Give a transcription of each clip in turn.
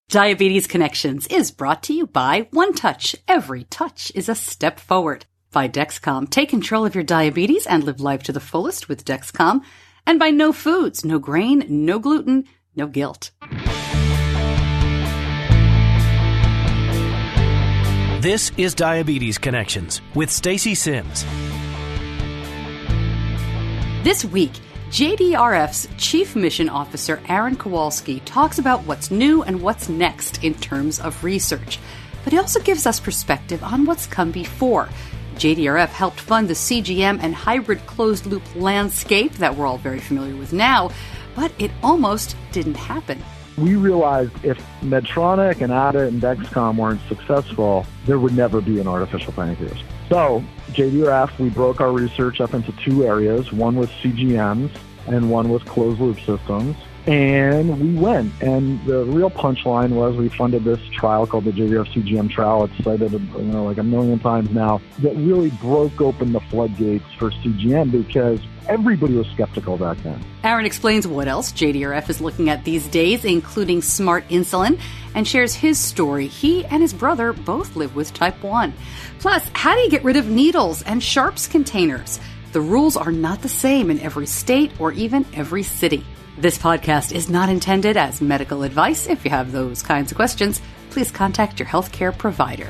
Diabetes Connections is brought to you by OneTouch. Every touch is a step forward. By Dexcom. Take control of your diabetes and live life to the fullest with Dexcom. And by No Foods. No grain, no gluten, no guilt. This is Diabetes Connections with Stacey Sims. This week, JDRF's Chief Mission Officer Aaron Kowalski talks about what's new and what's next in terms of research. But he also gives us perspective on what's come before. JDRF helped fund the CGM and hybrid closed-loop landscape that we're all very familiar with now, but it almost didn't happen. We realized if Medtronic and Abbott and Dexcom weren't successful, there would never be an artificial pancreas. So, JDRF, we broke our research up into two areas. One was CGMs and one was closed-loop systems. And we went. And the real punchline was we funded this trial called the JDRF CGM trial. It's cited like a million times now. That really broke open the floodgates for CGM because everybody was skeptical back then. Aaron explains what else JDRF is looking at these days, including smart insulin, and shares his story. He and his brother both live with type 1. Plus, how do you get rid of needles and sharps containers? The rules are not the same in every state or even every city. This podcast is not intended as medical advice. If you have those kinds of questions, please contact your healthcare provider.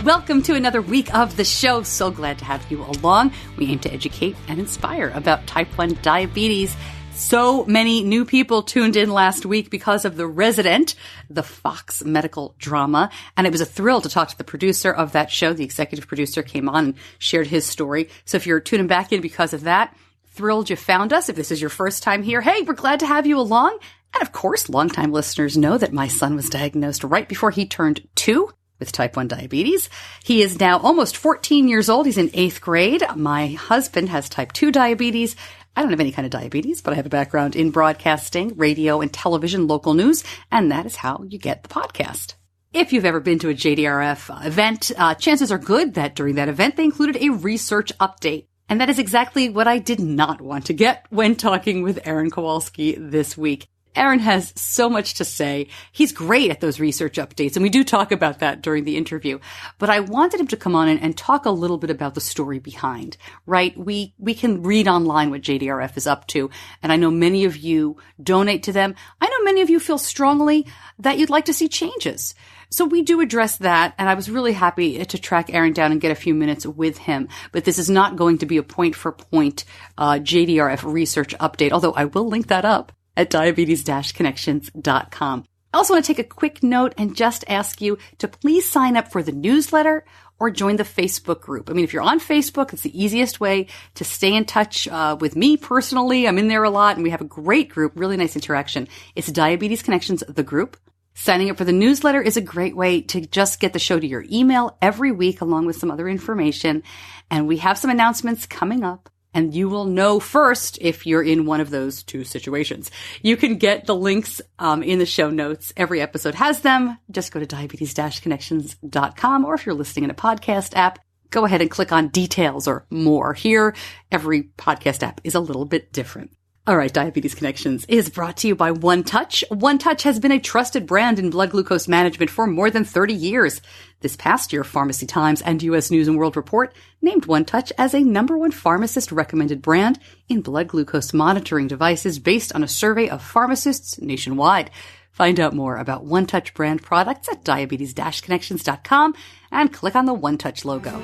Welcome to another week of the show. So glad to have you along. We aim to educate and inspire about type 1 diabetes. So many new people tuned in last week because of The Resident, the Fox medical drama. And it was a thrill to talk to the producer of that show. The executive producer came on and shared his story. So if you're tuning back in because of that, thrilled you found us. If this is your first time here, hey, we're glad to have you along. And of course, longtime listeners know that my son was diagnosed right before he turned 2 with type 1 diabetes. He is now almost 14 years old. He's in 8th grade. My husband has type 2 diabetes. I don't have any kind of diabetes, but I have a background in broadcasting, radio, and television, local news, and that is how you get the podcast. If you've ever been to a JDRF event, chances are good that during that event they included a research update. And that is exactly what I did not want to get when talking with Aaron Kowalski this week. Aaron has so much to say. He's great at those research updates, and we do talk about that during the interview. But I wanted him to come on and talk a little bit about the story behind, right? We can read online what JDRF is up to, and I know many of you donate to them. I know many of you feel strongly that you'd like to see changes. So we do address that, and I was really happy to track Aaron down and get a few minutes with him. But this is not going to be a point-for-point JDRF research update, although I will link that up at diabetes-connections.com. I also want to take a quick note and just ask you to please sign up for the newsletter or join the Facebook group. I mean, if you're on Facebook, it's the easiest way to stay in touch with me personally. I'm in there a lot, and we have a great group, really nice interaction. It's Diabetes Connections, the group. Signing up for the newsletter is a great way to just get the show to your email every week along with some other information. And we have some announcements coming up, and you will know first if you're in one of those two situations. You can get the links in the show notes. Every episode has them. Just go to diabetes-connections.com, or if you're listening in a podcast app, go ahead and click on details or more. Here, every podcast app is a little bit different. All right, Diabetes Connections is brought to you by OneTouch. OneTouch has been a trusted brand in blood glucose management for more than 30 years. This past year, Pharmacy Times and U.S. News & World Report named OneTouch as a #1 pharmacist-recommended brand in blood glucose monitoring devices based on a survey of pharmacists nationwide. Find out more about OneTouch brand products at diabetes-connections.com and click on the OneTouch logo.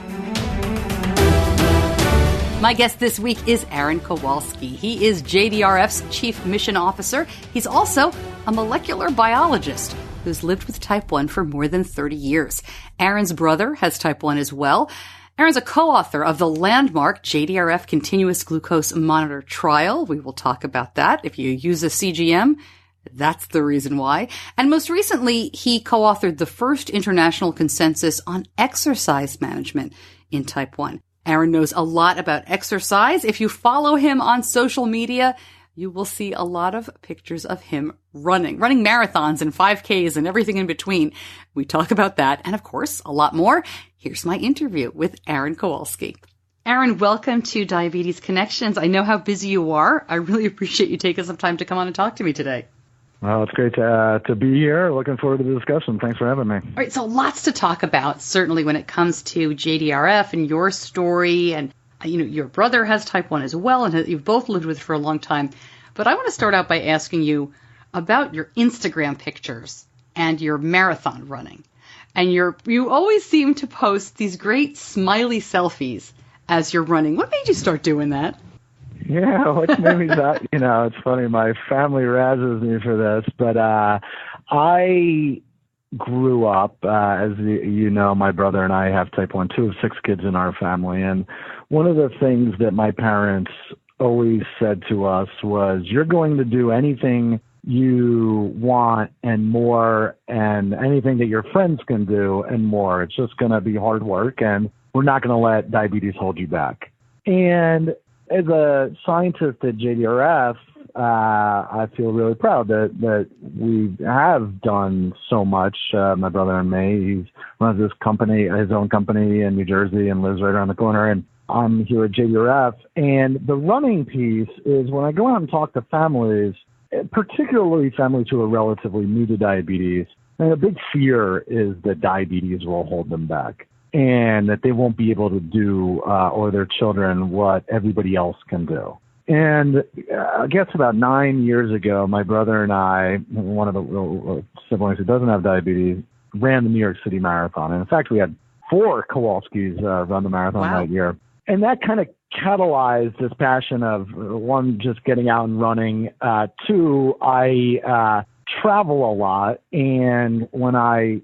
My guest this week is Aaron Kowalski. He is JDRF's Chief Mission Officer. He's also a molecular biologist who's lived with type 1 for more than 30 years. Aaron's brother has type 1 as well. Aaron's a co-author of the landmark JDRF Continuous Glucose Monitor Trial. We will talk about that. If you use a CGM, that's the reason why. And most recently, he co-authored the first international consensus on exercise management in type 1. Aaron knows a lot about exercise. If you follow him on social media, you will see a lot of pictures of him running marathons and 5Ks and everything in between. We talk about that and, of course, a lot more. Here's my interview with Aaron Kowalski. Aaron, welcome to Diabetes Connections. I know how busy you are. I really appreciate you taking some time to come on and talk to me today. Well, it's great to be here. Looking forward to the discussion. Thanks for having me. All right, so lots to talk about, certainly when it comes to JDRF and your story. And, your brother has type 1 as well, and you've both lived with it for a long time. But I want to start out by asking you about your Instagram pictures and your marathon running. And you always seem to post these great smiley selfies as you're running. What made you start doing that? Yeah, what made me that? It's funny. My family razzes me for this, but I grew up, as you know, my brother and I have type 1, 2 of 6 kids in our family. And one of the things that my parents always said to us was, you're going to do anything you want and more, and anything that your friends can do and more. It's just going to be hard work, and we're not going to let diabetes hold you back. And as a scientist at JDRF, I feel really proud that we have done so much. My brother and me, he runs his own company in New Jersey, and lives right around the corner. And I'm here at JDRF. And the running piece is when I go out and talk to families, particularly families who are relatively new to diabetes, and a big fear is that diabetes will hold them back, and that they won't be able to do, or their children, what everybody else can do. And I guess about 9 years ago, my brother and I, one of the siblings who doesn't have diabetes, ran the New York City Marathon. And in fact, we had 4 Kowalskis run the marathon that year. And that kind of catalyzed this passion of, 1, just getting out and running. 2, I travel a lot. And when I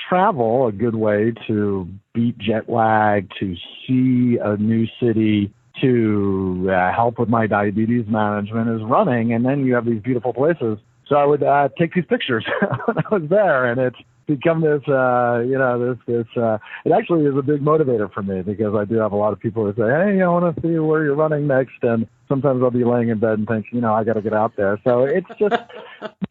travel, a good way to beat jet lag, to see a new city, to help with my diabetes management is running. And then you have these beautiful places. So I would take these pictures when I was there, and it's become this, it actually is a big motivator for me, because I do have a lot of people who say, hey, I want to see where you're running next. And sometimes I'll be laying in bed and think, I got to get out there. So it's just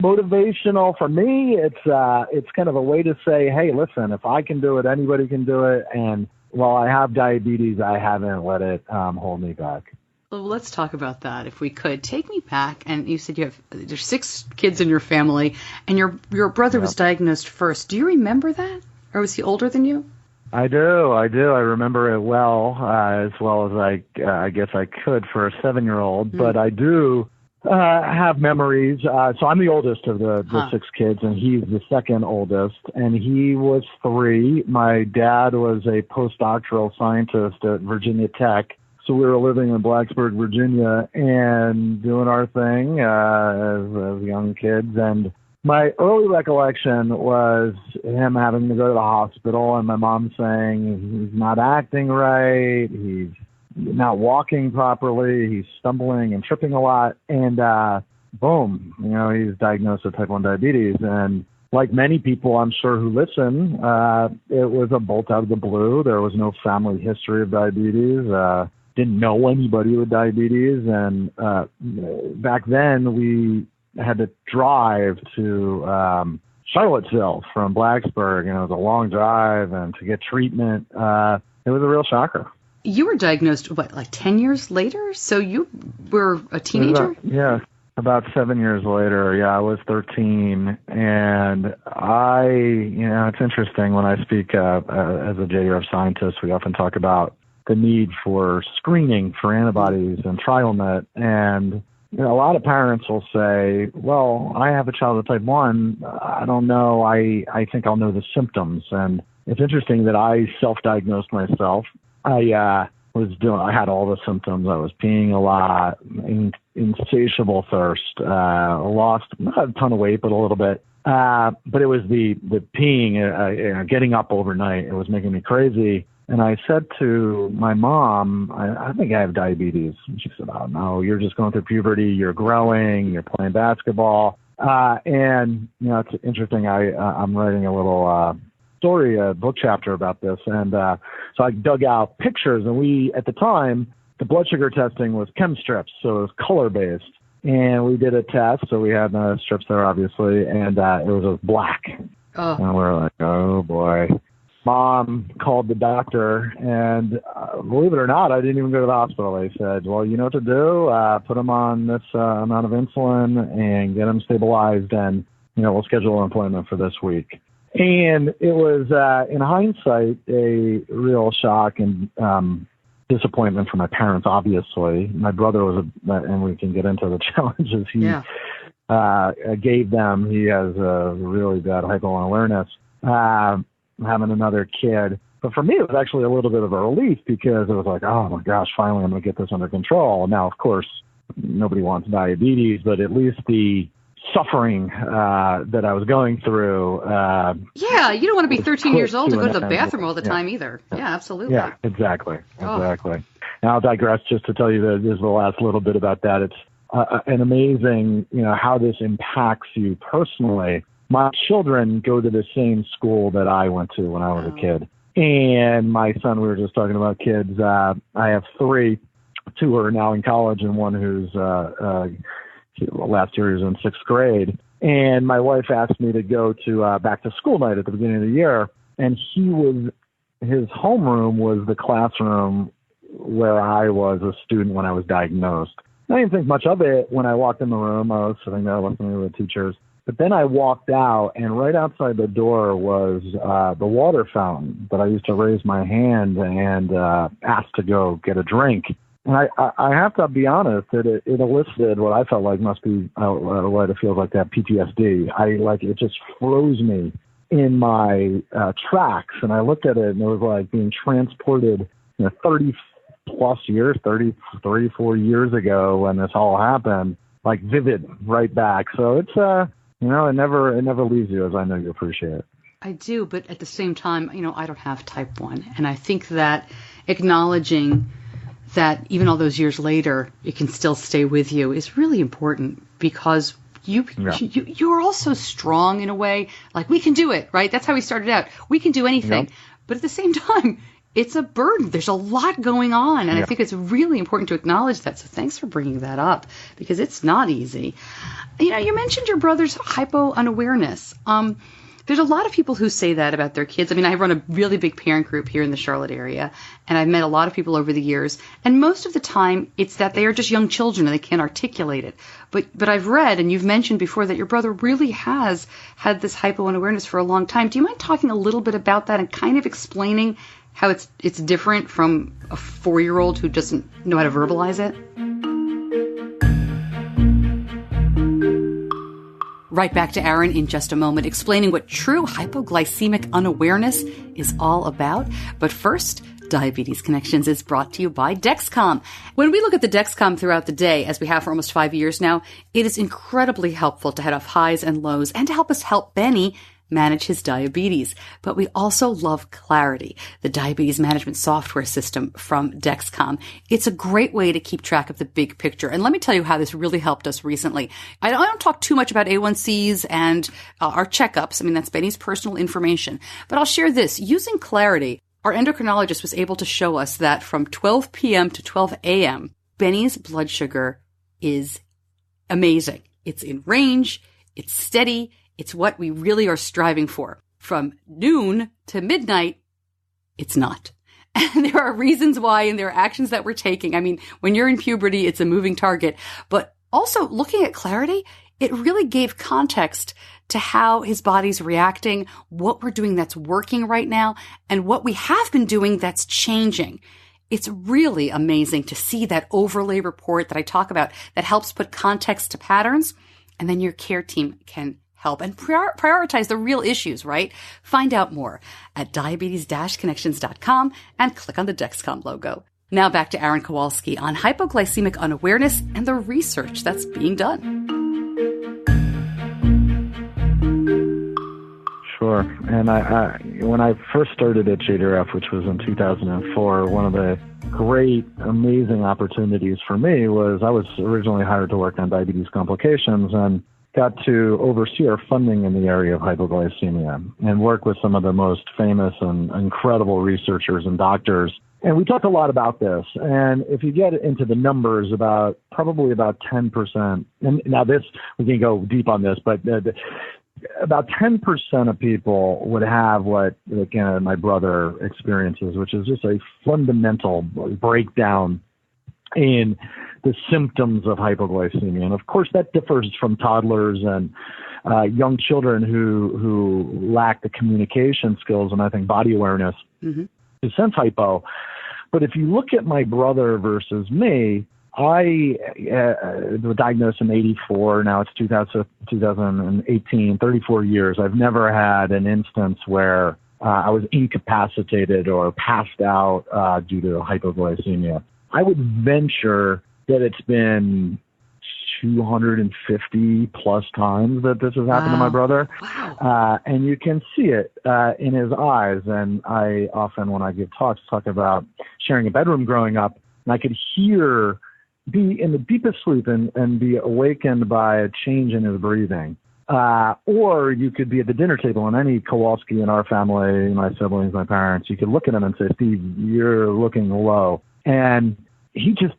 motivational for me. It's kind of a way to say, hey, listen, if I can do it, anybody can do it. And while I have diabetes, I haven't let it hold me back. Well, let's talk about that, if we could. Take me back, and you said there's 6 kids in your family, and your brother was diagnosed first. Do you remember that, or was he older than you? I do. I remember it well as I guess I could for a 7-year-old, but I do have memories. So I'm the oldest of the 6 kids, and he's the second oldest, and he was 3. My dad was a postdoctoral scientist at Virginia Tech. So we were living in Blacksburg, Virginia, and doing our thing as young kids. And my early recollection was him having to go to the hospital, and my mom saying he's not acting right, he's not walking properly, he's stumbling and tripping a lot. And boom, he's diagnosed with type 1 diabetes. And like many people, I'm sure, who listen, it was a bolt out of the blue. There was no family history of diabetes. Didn't know anybody with diabetes. And back then, we had to drive to Charlottesville from Blacksburg, and it was a long drive, and to get treatment, it was a real shocker. You were diagnosed, like 10 years later? So you were a teenager? About 7 years later. Yeah, I was 13. And it's interesting when I speak as a JDRF scientist, we often talk about the need for screening for antibodies and TrialNet. And a lot of parents will say, well, I have a child with type 1. I don't know. I think I'll know the symptoms. And it's interesting that I self-diagnosed myself. I had all the symptoms. I was peeing a lot, insatiable thirst, lost not a ton of weight, but a little bit. But it was the peeing, getting up overnight. It was making me crazy. And I said to my mom, I think I have diabetes. And she said, oh, no, you're just going through puberty. You're growing. You're playing basketball. And, it's interesting. I'm writing a little story, a book chapter about this. And so I dug out pictures. And at the time, the blood sugar testing was chem strips. So it was color-based. And we did a test. So we had strips there, obviously. And it was black. Oh. And we're like, oh, boy. mom called the doctor, and believe it or not, I didn't even go to the hospital. They said, well, you know what to do. Put him on this amount of insulin and get him stabilized, and, we'll schedule an appointment for this week. And it was, in hindsight, a real shock and disappointment for my parents, obviously. My brother was, and we can get into the challenges he gave them. He has a really bad hypo-awareness, having another kid. But for me, it was actually a little bit of a relief because it was like, oh my gosh, finally I'm going to get this under control. Now, of course, nobody wants diabetes, but at least the suffering that I was going through. You don't want to be 13 years old to go to the bathroom all the time either. Yeah, absolutely. Yeah, exactly. And I'll digress just to tell you that this is the last little bit about that. It's an amazing, how this impacts you personally. My children go to the same school that I went to when I was a kid. And my son, we were just talking about kids. I have 3, 2 are now in college and one who's last year he was in 6th grade. And my wife asked me to go to back to school night at the beginning of the year. And his homeroom was the classroom where I was a student when I was diagnosed. I didn't think much of it when I walked in the room. I was sitting there listening to the teachers. But then I walked out, and right outside the door was the water fountain that I used to raise my hand and ask to go get a drink. And I have to be honest that it elicited what I felt like must be what it feels like to have PTSD. It just froze me in my tracks, and I looked at it, and it was like being transported 30 plus years, 34 years ago when this all happened, like vivid right back. So it's it never leaves you, as I know you appreciate. I do, but at the same time, I don't have type 1, and I think that acknowledging that even all those years later, it can still stay with you is really important because you're also strong in a way. Like, we can do it, right? That's how we started out. We can do anything. Yep. But at the same time, it's a burden. There's a lot going on, and I think it's really important to acknowledge that. So thanks for bringing that up because it's not easy. You mentioned your brother's hypo-unawareness. There's a lot of people who say that about their kids. I mean, I run a really big parent group here in the Charlotte area, and I've met a lot of people over the years. And most of the time, it's that they are just young children and they can't articulate it. But I've read, and you've mentioned before, that your brother really has had this hypo-unawareness for a long time. Do you mind talking a little bit about that and kind of explaining how it's different from a 4-year-old who doesn't know how to verbalize it? Right back to Aaron in just a moment, explaining what true hypoglycemic unawareness is all about. But first, Diabetes Connections is brought to you by Dexcom. When we look at the Dexcom throughout the day, as we have for almost 5 years now, it is incredibly helpful to head off highs and lows and to help us help Benny manage his diabetes. But we also love Clarity, the diabetes management software system from Dexcom. It's a great way to keep track of the big picture. And let me tell you how this really helped us recently. I don't talk too much about A1Cs and our checkups. I mean, that's Benny's personal information. But I'll share this. Using Clarity, our endocrinologist was able to show us that from 12 p.m. to 12 a.m., Benny's blood sugar is amazing. It's in range. It's steady. It's what we really are striving for. From noon to midnight, it's not. And there are reasons why, and there are actions that we're taking. I mean, when you're in puberty, it's a moving target. But also looking at Clarity, it really gave context to how his body's reacting, what we're doing that's working right now, and what we have been doing that's changing. It's really amazing to see that overlay report that I talk about that helps put context to patterns, and then your care team can help and prioritize the real issues, right? Find out more at diabetes-connections.com and click on the Dexcom logo. Now back to Aaron Kowalski on hypoglycemic unawareness and the research that's being done. Sure. And I when I first started at JDRF, which was in 2004, one of the great, amazing opportunities for me was I was originally hired to work on diabetes complications and got to oversee our funding in the area of hypoglycemia and work with some of the most famous and incredible researchers and doctors. And we talked a lot about this. And if you get into the numbers, probably about 10%, and now this, we can go deep on this, but about 10% of people would have what, again, my brother experiences, which is just a fundamental breakdown in the symptoms of hypoglycemia. And of course, that differs from toddlers and young children who lack the communication skills and I think body awareness to sense hypo. But if you look at my brother versus me, I was diagnosed in 84. Now it's 2018, 34 years. I've never had an instance where I was incapacitated or passed out due to hypoglycemia. I would venture that it's been 250 plus times that this has happened to my brother. Wow. And you can see it in his eyes. And I often, when I give talks, talk about sharing a bedroom growing up, and I could be in the deepest sleep and be awakened by a change in his breathing. Or you could be at the dinner table, and any Kowalski in our family, my siblings, my parents, you could look at him and say, Steve, you're looking low. And he just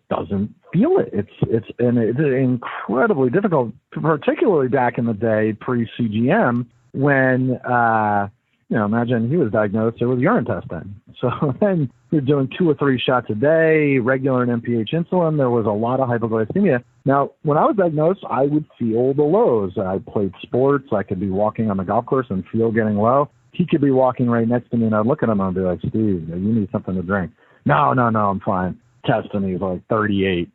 doesn't feel it. It's incredibly difficult, particularly back in the day pre-CGM when, imagine he was diagnosed, it was urine testing. So then you're doing 2 or 3 shots a day, regular and NPH insulin. There was a lot of hypoglycemia. Now, when I was diagnosed, I would feel the lows. I played sports. I could be walking on the golf course and feel getting low. He could be walking right next to me, and I'd look at him and I'd be like, Steve, you need something to drink. No, I'm fine. Testing, he's like 38.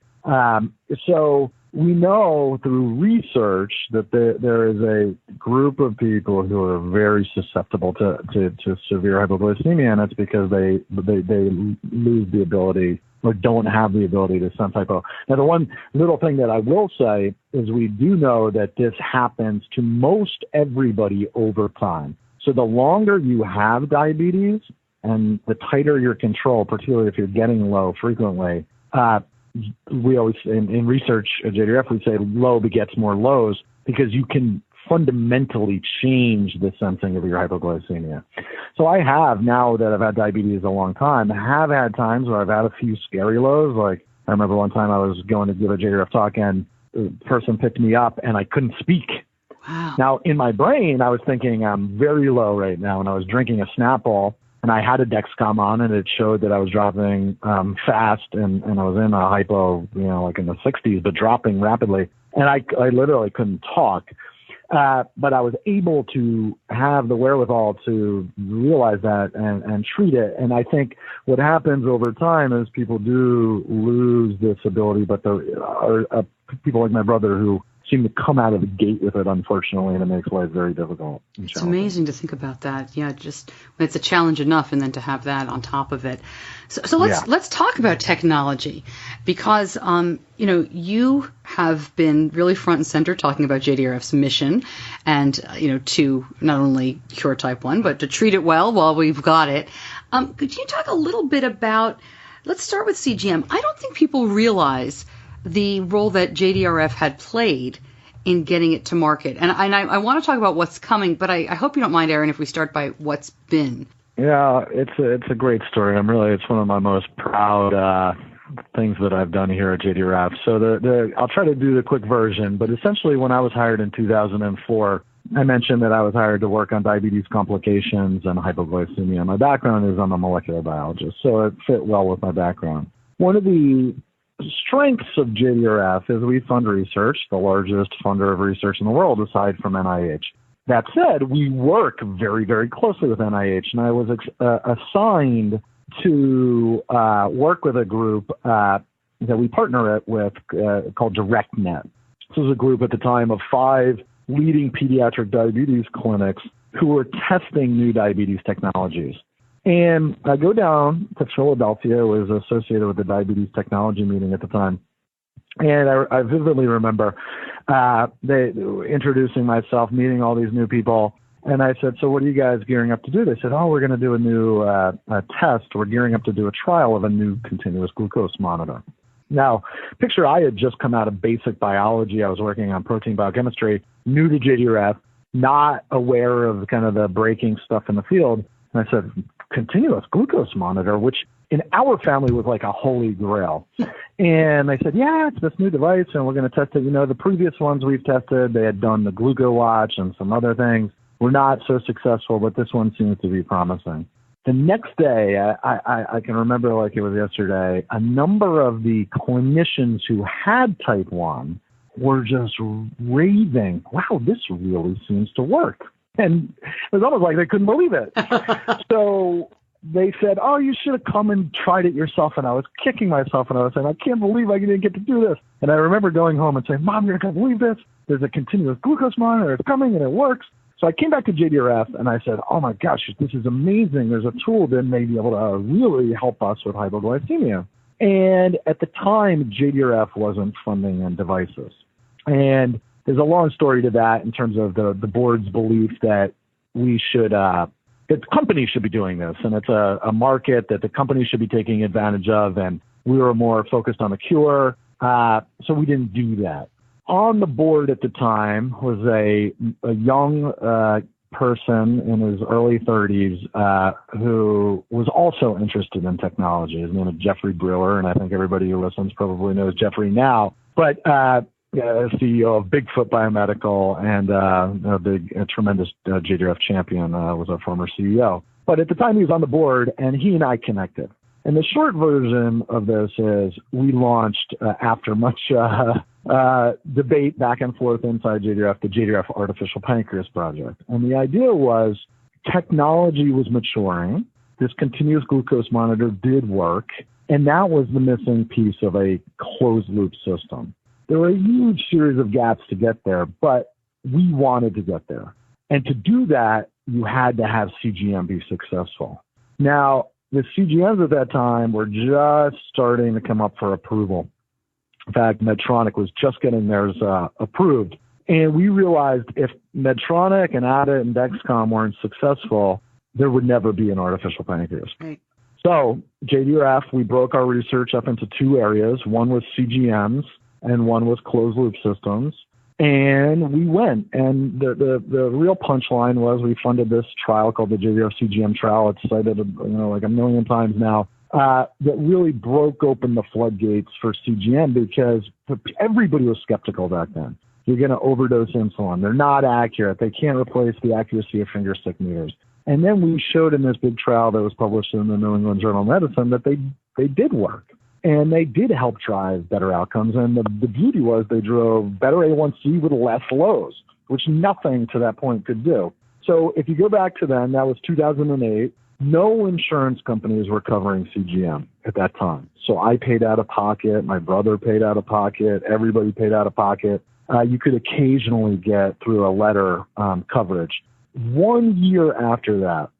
So we know through research that there is a group of people who are very susceptible to severe hypoglycemia, and it's because they lose the ability or don't have the ability to sense hypo. Now, the one little thing that I will say is we do know that this happens to most everybody over time. So the longer you have diabetes and the tighter your control, particularly if you're getting low frequently, we always, in research at JDRF, we say low begets more lows because you can fundamentally change the sensing of your hypoglycemia. So I have, now that I've had diabetes a long time, have had times where I've had a few scary lows. Like I remember one time I was going to give a JDRF talk and the person picked me up and I couldn't speak. Wow. Now in my brain, I was thinking I'm very low right now, and I was drinking a Snapple. And I had a Dexcom on, and it showed that I was dropping fast, and I was in a hypo, like in the 60s, but dropping rapidly. And I literally couldn't talk. But I was able to have the wherewithal to realize that and treat it. And I think what happens over time is people do lose this ability, but there are people like my brother who seem to come out of the gate with it, unfortunately, and it makes life very difficult. It's amazing to think about that. Yeah, just it's a challenge enough, and then to have that on top of it. So let's talk about technology, because you have been really front and center talking about JDRF's mission, and to not only cure type 1 but to treat it well while we've got it. Could you talk a little bit about? Let's start with CGM. I don't think people realize the role that JDRF had played in getting it to market. And I want to talk about what's coming, but I hope you don't mind, Aaron, if we start by what's been. Yeah, it's a great story. It's one of my most proud things that I've done here at JDRF. So I'll try to do the quick version, but essentially when I was hired in 2004, I mentioned that I was hired to work on diabetes complications and hypoglycemia. My background is I'm a molecular biologist, so it fit well with my background. One of the strengths of JDRF is we fund research, the largest funder of research in the world aside from NIH. That said, we work very, very closely with NIH, and I was assigned to work with a group that we partner it with called DirectNet. This was a group at the time of 5 leading pediatric diabetes clinics who were testing new diabetes technologies. And I go down to Philadelphia. It was associated with the diabetes technology meeting at the time. And I vividly remember they introducing myself, meeting all these new people. And I said, so what are you guys gearing up to do? They said, we're going to do a new test. We're gearing up to do a trial of a new continuous glucose monitor. Now, picture I had just come out of basic biology. I was working on protein biochemistry, new to JDRF, not aware of kind of the breaking stuff in the field. And I said, continuous glucose monitor, which in our family was like a holy grail. And they said, yeah, it's this new device, and we're going to test it. You know, the previous ones we've tested, they had done the glucose watch and some other things. Were not so successful, but this one seems to be promising. The next day, I can remember like it was yesterday, a number of the clinicians who had type 1 were just raving, wow, this really seems to work. And it was almost like they couldn't believe it. So they said, oh, you should have come and tried it yourself. And I was kicking myself, and I was saying, I can't believe I didn't get to do this. And I remember going home and saying, Mom, you're not going to believe this. There's a continuous glucose monitor. It's coming, and it works. So I came back to JDRF, and I said, oh, my gosh, this is amazing. There's a tool that may be able to really help us with hypoglycemia. And at the time, JDRF wasn't funding in devices. And there's a long story to that in terms of the board's belief that we should that companies should be doing this, and it's a market that the companies should be taking advantage of, and we were more focused on the cure, so we didn't do that. On the board at the time was a young person in his early 30s who was also interested in technology. His name is Jeffrey Brewer, and I think everybody who listens probably knows Jeffrey now. But CEO of Bigfoot Biomedical and a tremendous JDRF champion, was our former CEO. But at the time he was on the board, and he and I connected. And the short version of this is we launched, after much debate back and forth inside JDRF, the JDRF Artificial Pancreas Project. And the idea was technology was maturing. This continuous glucose monitor did work, and that was the missing piece of a closed-loop system. There were a huge series of gaps to get there, but we wanted to get there. And to do that, you had to have CGM be successful. Now, the CGMs at that time were just starting to come up for approval. In fact, Medtronic was just getting theirs approved. And we realized if Medtronic and Abbott and Dexcom weren't successful, there would never be an artificial pancreas. Right. So JDRF, we broke our research up into two areas. One was CGMs, and one was closed-loop systems. And we went. And the real punchline was we funded this trial called the JDRF CGM trial. It's cited like a million times now. That really broke open the floodgates for CGM because everybody was skeptical back then. You're going to overdose insulin. They're not accurate. They can't replace the accuracy of finger stick meters. And then we showed in this big trial that was published in the New England Journal of Medicine that they did work. And they did help drive better outcomes. And the beauty was they drove better A1C with less lows, which nothing to that point could do. So if you go back to then, that was 2008, no insurance companies were covering CGM at that time. So I paid out of pocket, my brother paid out of pocket, everybody paid out of pocket. You could occasionally get through a letter coverage. 1 year after that,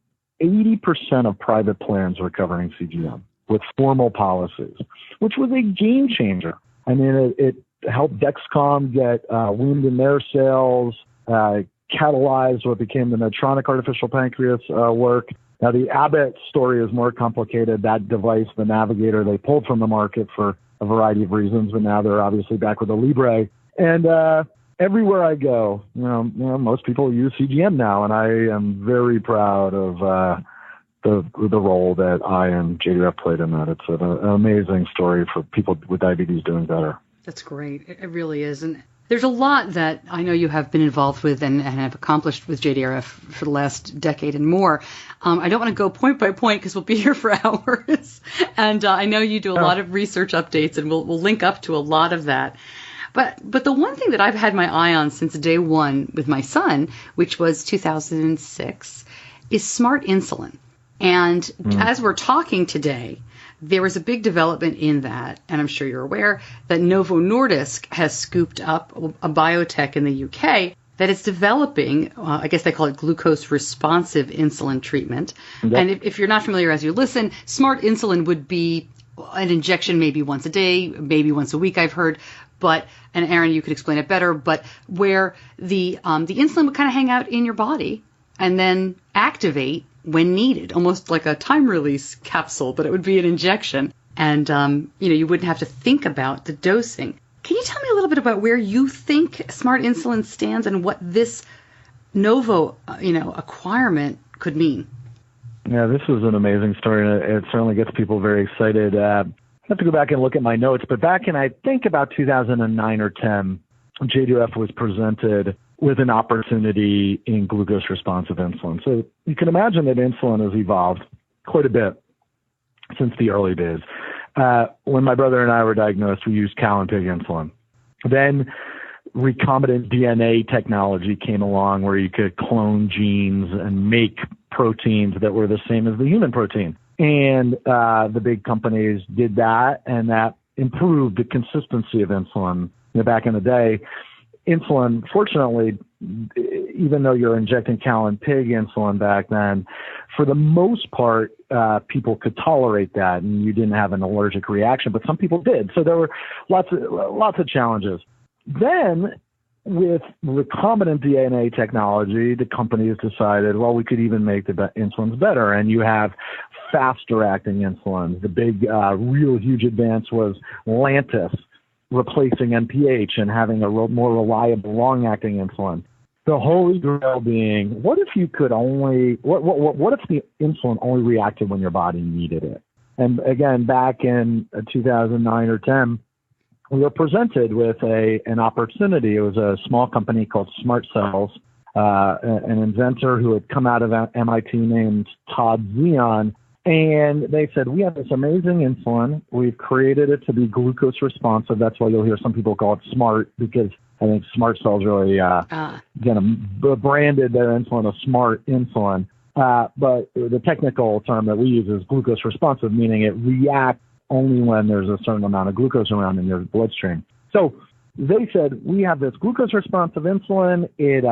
80% of private plans were covering CGM with formal policies, which was a game changer. I mean, it helped Dexcom get wind in their sails, catalyzed what became the Medtronic artificial pancreas work. Now, the Abbott story is more complicated. That device, the Navigator, they pulled from the market for a variety of reasons, but now they're obviously back with the Libre. And everywhere I go, most people use CGM now, and I am very proud of the role that I and JDRF played in that. It's an amazing story for people with diabetes doing better. That's great. It really is. And there's a lot that I know you have been involved with and have accomplished with JDRF for the last decade and more. I don't want to go point by point because we'll be here for hours. And I know you do a lot of research updates, and we'll link up to a lot of that. But the one thing that I've had my eye on since day one with my son, which was 2006, is smart insulin. And as we're talking today, there was a big development in that, and I'm sure you're aware, that Novo Nordisk has scooped up a biotech in the UK that is developing, I guess they call it glucose-responsive insulin treatment. Yep. And if you're not familiar as you listen, smart insulin would be an injection maybe once a day, maybe once a week, I've heard. But, and Aaron, you could explain it better, but where the insulin would kind of hang out in your body and then activate when needed, almost like a time release capsule, but it would be an injection. And, you wouldn't have to think about the dosing. Can you tell me a little bit about where you think smart insulin stands and what this Novo, acquirement could mean? Yeah, this was an amazing story, and it certainly gets people very excited. I have to go back and look at my notes, but back in, I think, about 2009 or 10, JDRF was presented with an opportunity in glucose-responsive insulin. So you can imagine that insulin has evolved quite a bit since the early days. When my brother and I were diagnosed, we used cow and pig insulin. Then recombinant DNA technology came along where you could clone genes and make proteins that were the same as the human protein. And the big companies did that, and that improved the consistency of insulin. Back in the day, insulin, fortunately, even though you're injecting cow and pig insulin back then, for the most part, people could tolerate that, and you didn't have an allergic reaction, but some people did. So there were lots of challenges. Then, with recombinant DNA technology, the companies decided, well, we could even make the insulins better, and you have faster-acting insulins. The big, real huge advance was Lantus, replacing NPH and having a more reliable long-acting insulin. The holy grail being, what if you could only, what if the insulin only reacted when your body needed it? And again, back in 2009 or 10, we were presented with an opportunity. It was a small company called Smart Cells, an inventor who had come out of MIT named Todd Zion. And they said, we have this amazing insulin. We've created it to be glucose responsive. That's why you'll hear some people call it SMART, because I think Smart Cells really branded their insulin a SMART insulin. But the technical term that we use is glucose responsive, meaning it reacts only when there's a certain amount of glucose around in your bloodstream. So they said, we have this glucose responsive insulin. It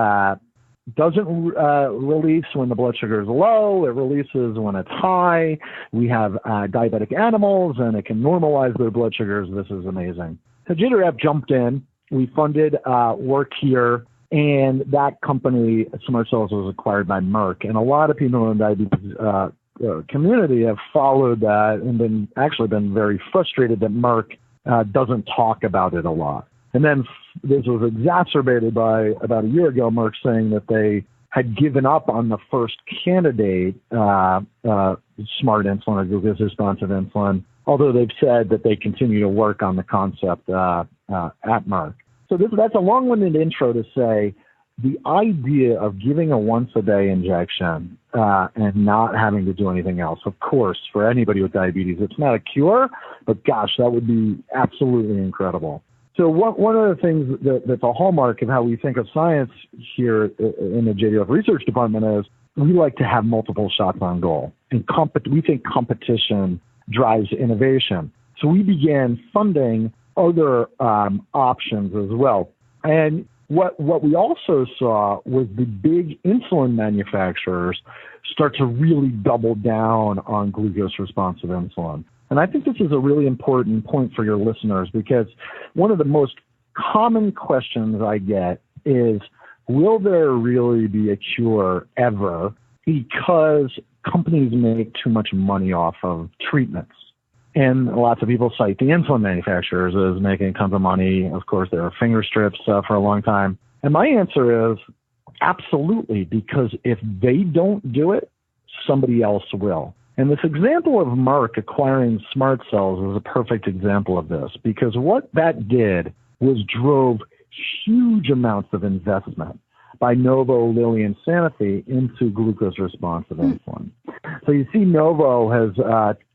doesn't release when the blood sugar is low. It releases when it's high. We have diabetic animals, and it can normalize their blood sugars. This is amazing. So JDRF jumped in. We funded work here, and that company, Smart Cells, was acquired by Merck. And a lot of people in the diabetes community have followed that and been very frustrated that Merck doesn't talk about it a lot. And then this was exacerbated by about a year ago, Merck saying that they had given up on the first candidate, smart insulin or glucose responsive insulin, although they've said that they continue to work on the concept at Merck. So that's a long-winded intro to say the idea of giving a once-a-day injection and not having to do anything else, of course, for anybody with diabetes, it's not a cure, but gosh, that would be absolutely incredible. So one of the things that's a hallmark of how we think of science here in the JDRF research department is we like to have multiple shots on goal. And we think competition drives innovation. So we began funding other options as well. And what we also saw was the big insulin manufacturers start to really double down on glucose-responsive insulin. And I think this is a really important point for your listeners, because one of the most common questions I get is, will there really be a cure ever because companies make too much money off of treatments? And lots of people cite the insulin manufacturers as making tons of money. Of course, there are finger strips for a long time. And my answer is absolutely, because if they don't do it, somebody else will. And this example of Merck acquiring Smart Cells is a perfect example of this, because what that did was drove huge amounts of investment by Novo, Lilly, and Sanofi into glucose-responsive insulin. So you see Novo has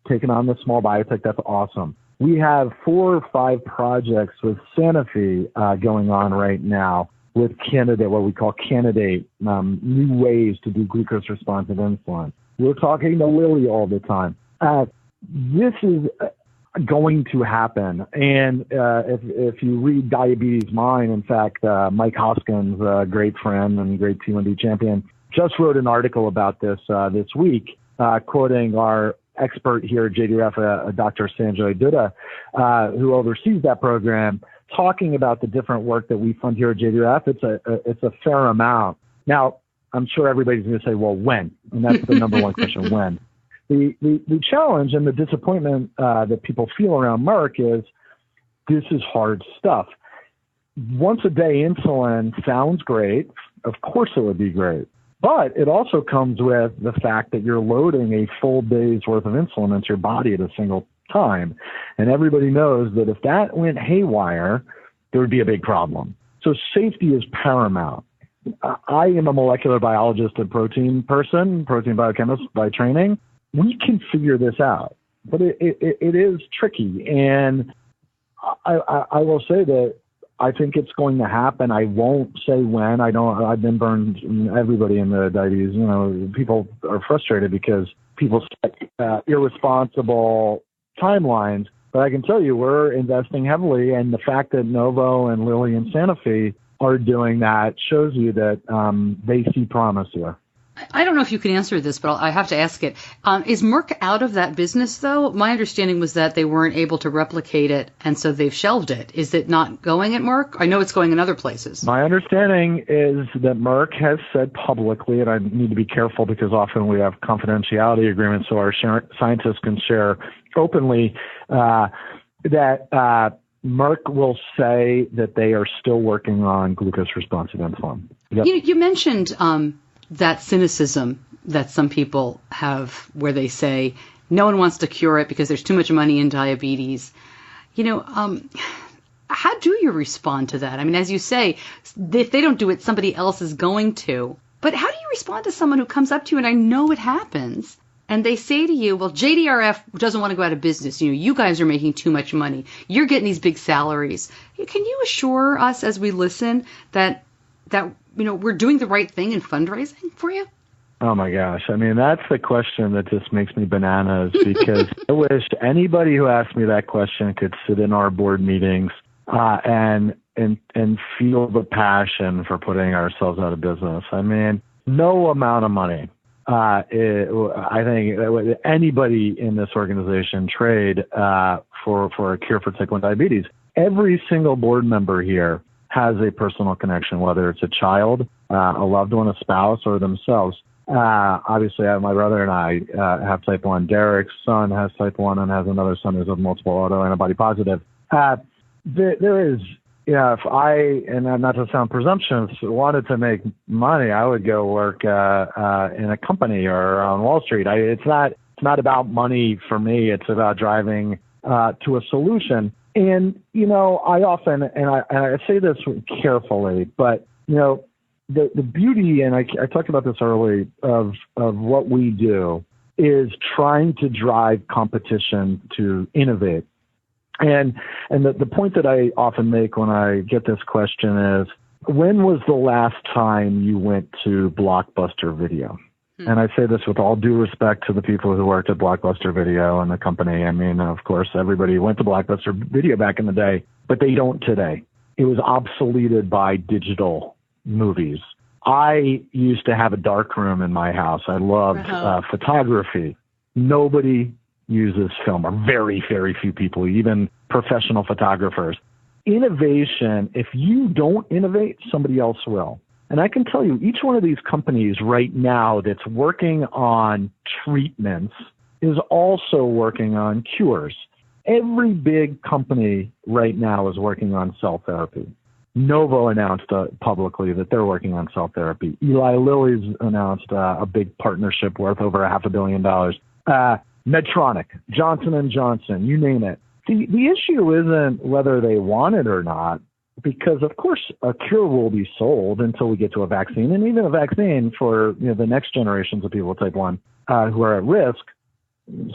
taken on the small biotech. That's awesome. We have 4 or 5 projects with Sanofi going on right now with what we call candidate, new ways to do glucose-responsive insulin. We're talking to Lilly all the time. This is going to happen. And if you read Diabetes Mind, in fact, Mike Hoskins, a great friend and great T1D champion, just wrote an article about this week, quoting our expert here at JDRF, Dr. Sanjoy Dutta, who oversees that program, talking about the different work that we fund here at JDRF. It's a fair amount. Now, I'm sure everybody's going to say, well, when? And that's the number one question, when? The challenge and the disappointment that people feel around Merck is this is hard stuff. Once a day insulin sounds great. Of course it would be great. But it also comes with the fact that you're loading a full day's worth of insulin into your body at a single time. And everybody knows that if that went haywire, there would be a big problem. So safety is paramount. I am a molecular biologist and protein biochemist by training. We can figure this out, but it is tricky. And I will say that I think it's going to happen. I won't say when. I've been burned. Everybody in the diabetes, people are frustrated because people set irresponsible timelines. But I can tell you, we're investing heavily, and the fact that Novo and Lilly and Sanofi are doing that shows you that they see promise here. I don't know if you can answer this, but I have to ask it. Is Merck out of that business, though? My understanding was that they weren't able to replicate it, and so they've shelved it. Is it not going at Merck? I know it's going in other places. My understanding is that Merck has said publicly, and I need to be careful because often we have confidentiality agreements so our scientists can share openly, that Merck will say that they are still working on glucose-responsive insulin. Yep. You mentioned that cynicism that some people have where they say no one wants to cure it because there's too much money in diabetes. How do you respond to that? I mean, as you say, if they don't do it, somebody else is going to. But how do you respond to someone who comes up to you, and I know it happens, and they say to you, well, JDRF doesn't want to go out of business. You guys are making too much money. You're getting these big salaries. Can you assure us as we listen that we're doing the right thing in fundraising for you? Oh, my gosh. I mean, that's the question that just makes me bananas because I wish anybody who asked me that question could sit in our board meetings and feel the passion for putting ourselves out of business. I mean, no amount of money. I think anybody in this organization trade for a cure for type 1 diabetes. Every single board member here has a personal connection, whether it's a child, a loved one, a spouse, or themselves. Obviously, my brother and I have type 1. Derek's son has type 1 and has another son who's multiple autoantibody positive. There is, if I, and not to sound presumptuous, wanted to make money, I would go work in a company or on Wall Street. It's not about money for me. It's about driving to a solution. And, I often, and I say this carefully, but, the beauty, and I talked about this early, of what we do is trying to drive competition to innovate. And the point that I often make when I get this question is, when was the last time you went to Blockbuster Video? And I say this with all due respect to the people who worked at Blockbuster Video and the company. I mean, of course, everybody went to Blockbuster Video back in the day, but they don't today. It was obsoleted by digital movies. I used to have a dark room in my house. I loved photography. Nobody uses film, or very, very few people, even professional photographers. Innovation, if you don't innovate, somebody else will. And I can tell you, each one of these companies right now that's working on treatments is also working on cures. Every big company right now is working on cell therapy. Novo announced publicly that they're working on cell therapy. Eli Lilly's announced a big partnership worth over $500 million. Medtronic, Johnson & Johnson, you name it. The issue isn't whether they want it or not, because, of course, a cure will be sold until we get to a vaccine, and even a vaccine for the next generations of people with type 1 who are at risk.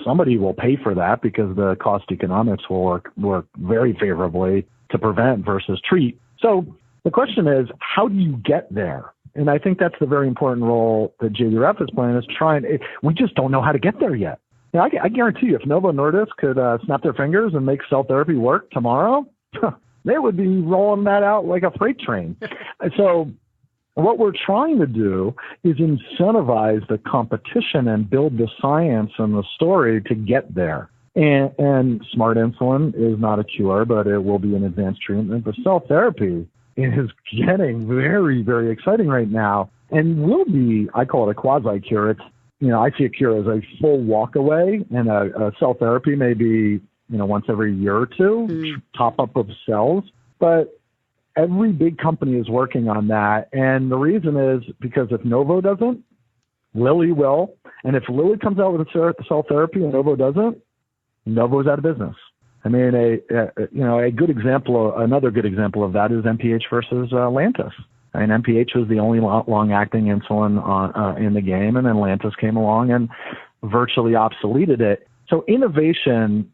Somebody will pay for that because the cost economics will work very favorably to prevent versus treat. So the question is, how do you get there? And I think that's the very important role that JDRF is playing, is we just don't know how to get there yet. I guarantee you, if Novo Nordisk could snap their fingers and make cell therapy work tomorrow, they would be rolling that out like a freight train. So what we're trying to do is incentivize the competition and build the science and the story to get there. And smart insulin is not a cure, but it will be an advanced treatment. But cell therapy is getting very, very exciting right now, and will be, I call it a quasi-cure. It's, I see a cure as a full walk away, and a cell therapy may be, once every year or two, top up of cells. But every big company is working on that. And the reason is because if Novo doesn't, Lilly will. And if Lilly comes out with a cell therapy and Novo doesn't, Novo's out of business. I mean, another good example of that is MPH versus Lantus. I mean, MPH was the only long-acting insulin in the game, and then Lantus came along and virtually obsoleted it. So innovation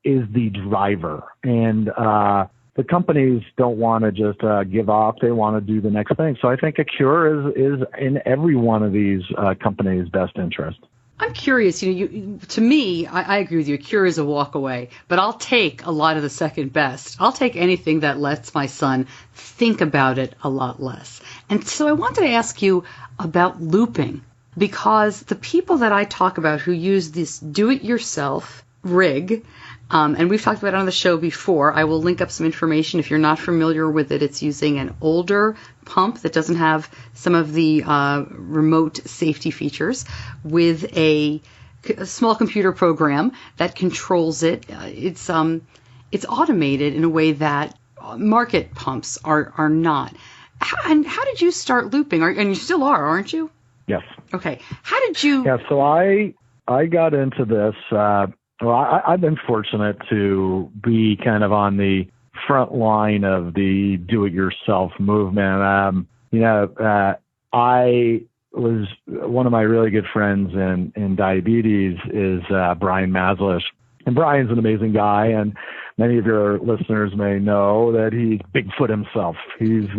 is the driver, and the companies don't want to just give up. They want to do the next thing. So I think a cure is in every one of these companies' best interest. I'm curious, to me, I agree with you. A cure is a walk away, but I'll take a lot of the second best. I'll take anything that lets my son think about it a lot less. And so I wanted to ask you about looping, because the people that I talk about who use this do-it-yourself rig, and we've talked about it on the show before. I will link up some information. If you're not familiar with it, it's using an older pump that doesn't have some of the remote safety features with a small computer program that controls it. It's automated in a way that market pumps are not. And how did you start looping? And you still are, aren't you? Yes. Okay. How did you? Yeah. So I got into this. I've been fortunate to be kind of on the front line of the do-it-yourself movement. I was one of my really good friends in diabetes is Brian Maslish. And Brian's an amazing guy, and many of your listeners may know that he's Bigfoot himself. He is